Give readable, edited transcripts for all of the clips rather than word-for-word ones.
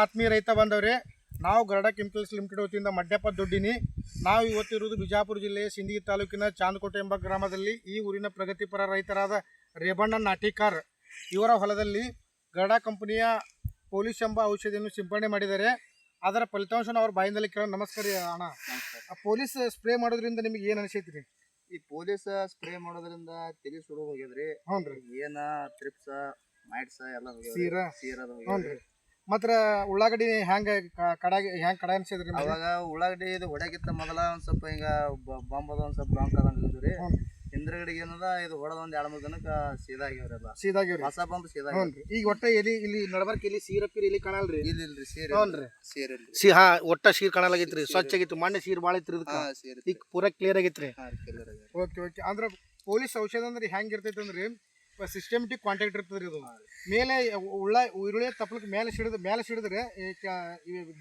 ಆತ್ಮೀಯ ರೈತ ಬಂದವ್ರೆ, ನಾವು ಗರುಡ ಕೆಮಿಕಲ್ಸ್ ಲಿಮಿಟೆಡ್ ವತಿಯಿಂದ ಮಡ್ಯಪ್ಪ ದೊಡ್ಡಿನಿ. ನಾವು ಇವತ್ತಿರುವುದು ಬಿಜಾಪುರ ಜಿಲ್ಲೆಯ ಸಿಂದಗಿ ತಾಲೂಕಿನ ಚಾಂದಕೋಟೆ ಎಂಬ ಗ್ರಾಮದಲ್ಲಿ. ಈ ಊರಿನ ಪ್ರಗತಿಪರ ರೈತರಾದ ರೇಬಣ್ಣ ನಾಟಿಕಾರ್ ಇವರ ಹೊಲದಲ್ಲಿ ಗರುಡ ಕಂಪನಿಯ ಪೊಲೀಸ್ ಎಂಬ ಔಷಧಿಯನ್ನು ಸಿಂಪಡಣೆ ಮಾಡಿದ್ದಾರೆ. ಅದರ ಫಲಿತಾಂಶನ ಅವ್ರ ಬಾಯಿಂದಲೇ ಕೇಳೋಣ. ನಮಸ್ಕಾರ ಅಣ್ಣ. ಪೊಲೀಸ್ ಸ್ಪ್ರೇ ಮಾಡೋದ್ರಿಂದ ನಿಮಗೆ ಏನು ಅನಿಸೈತ್ರಿ? ಈ ಪೊಲೀಸ್ ಸ್ಪ್ರೇ ಮಾಡೋದ್ರಿಂದ ತಲೆ ಸುಡು ಹೋಗ್ಯದ್ರಿ. ಹ್ಞೂ ಏನ ತ್ರಿಪ್ಸ ಮೈಟ್ಸ ಎಲ್ಲ ಸೀರದ ಮಾತ್ರ ಉಳ್ಳಾಗಡ್ಡಿ ಹೆಂಗ ಕಡ ಅನ್ಸಿದ್ರಿ? ಅವಾಗ ಉಳ್ಳಾಗಡ್ಡಿ ಇದು ಹೊಡ್ಯಾಕಿತ್ತ ಮೊದಲ ಒಂದ್ ಸ್ವಲ್ಪ ಹಿಂಗ ಬಾಂಬ್ ಅದ ಒಂದ್ ಸ್ವಲ್ಪ ಬ್ಲಾಂಕ್ ಆದಂಗಿದ್ರಿ. ಹಿಂದ್ರಗಡೆಗೆ ಏನದ ಇದು ಹೊಡೆದ ಒಂದ್ 2-3 ದಿನಕ್ಕ ಸೀದಾಗ್ಯವ್ರಿ. ಸೀದಾಗ್ಯವ್ರಿ ಹೊಸ ಬಂದು ಈಗ ಒಟ್ಟ ಎಲಿ ಇಲ್ಲಿ ನಡಬರ್ಕ ಇಲ್ಲಿ ಸೀರಪ್ಪ ಎಲಿ ಕಾಣಲ್ರಿ? ಇಲ್ರಿ ಸೀರ್ ಹಾ ಒಟ್ಟ ಸೀರ್ ಕಾಣಲಾಗೈತ್ರಿ. ಸ್ವಚ್ಛ ಆಗಿತ್ತು. ಮೊನ್ನೆ ಸೀರ್ ಭಾಳ ಐತ್ರಿ. ಈಗ ಪೂರಾ ಕ್ಲಿಯರ್ ಆಗೈತ್ರಿ. Okay okay. ಅಂದ್ರೆ ಪೊಲೀಸ್ ಔಷಧ ಅಂದ್ರೆ ಹೆಂಗ್ ಇರ್ತೈತಿ ಅಂದ್ರೆ ಸಿಸ್ಟಮೆಟಿಕ್ ಕಾಂಟ್ಯಾಕ್ಟ್ ಇರ್ತದ್ರಿ. ಇದು ಮೇಲೆ ಈರುಳ್ಳಿ ತಪ್ಪಲಕ್ಕೆ ಮೇಲೆ ಸಿಡಿದ್ರೆ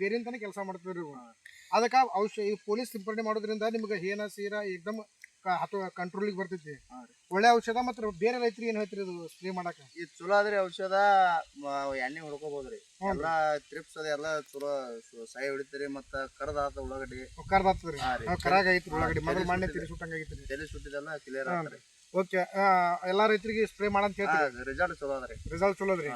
ಬೇರೆಂತಾನೆ ಕೆಲಸ ಮಾಡ್ತದ್ರಿ. ಅದಕ್ಕೆ ಔಷಧ ಪೊಲೀಸ್ ಸಿಂಪಡಣೆ ಮಾಡೋದ್ರಿಂದ ನಿಮ್ಗೆ ಹೇನ ಸೀರಾ ಏಕದಮ್ ಕಂಟ್ರೋಲಿಗೆ ಬರ್ತೈತಿ. ಒಳ್ಳೆ ಔಷಧ. ಮತ್ತು ಬೇರೆ ರೈತರಿಗೆ ಏನು ಹೇಳ್ತೀರಿ ಇದು ಸ್ಪ್ರೇ ಮಾಡಕ? ಇದು ಚಲೋ ಆದ್ರಿ ಔಷಧ. ಎಣ್ಣೆ ಹೊಡ್ಕೋಬಹುದ್ರಿ. ಎಲ್ಲ ತ್ರಿಪ್ಸ್ ಅದ ಎಲ್ಲ ಚಲೋ ಸಾಯಿ ಹೊಡಿತೀರಿ. ಮತ್ತ ಕರ್ದಾತ ಉಳ್ಳಾಗಡ್ಡಿ ಕರ್ದಾತದ್ರಿ. ಕರಾಗ ಐತ್ರಿ ಉಳ್ಳಾಗಡ್ಡಿ. ಮೊದಲು ಮಣ್ಣೆ ತಿರಿ ಸುಟ್ಟಂಗಾಗಿತ್ರಿ. ತಲೆ ಸುಟ್ಟಿದೆಲ್ಲ ಕ್ಲಿಯರ್ ಆಗ್ತದೆ. ಓಕೆ. ಎಲ್ಲಾ ರೈತರಿಗೆ ಸ್ಪ್ರೇ ಮಾಡಂತ ಹೇಳ್ತೀರಿ? ರಿಸಲ್ಟ್ ಚಲೋ ಅದ್ರಿ. ರಿಸಲ್ಟ್ ಚಲೋ ಅದ್ರಿ.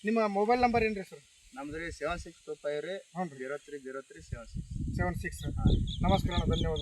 ನಿಮ್ಮ ಮೊಬೈಲ್ ನಂಬರ್ ಏನ್ರಿ ಸರ್? ನಮ್ದು ರೀ 7625 ರೀ 030376. ನಮಸ್ಕಾರ, ಧನ್ಯವಾದ.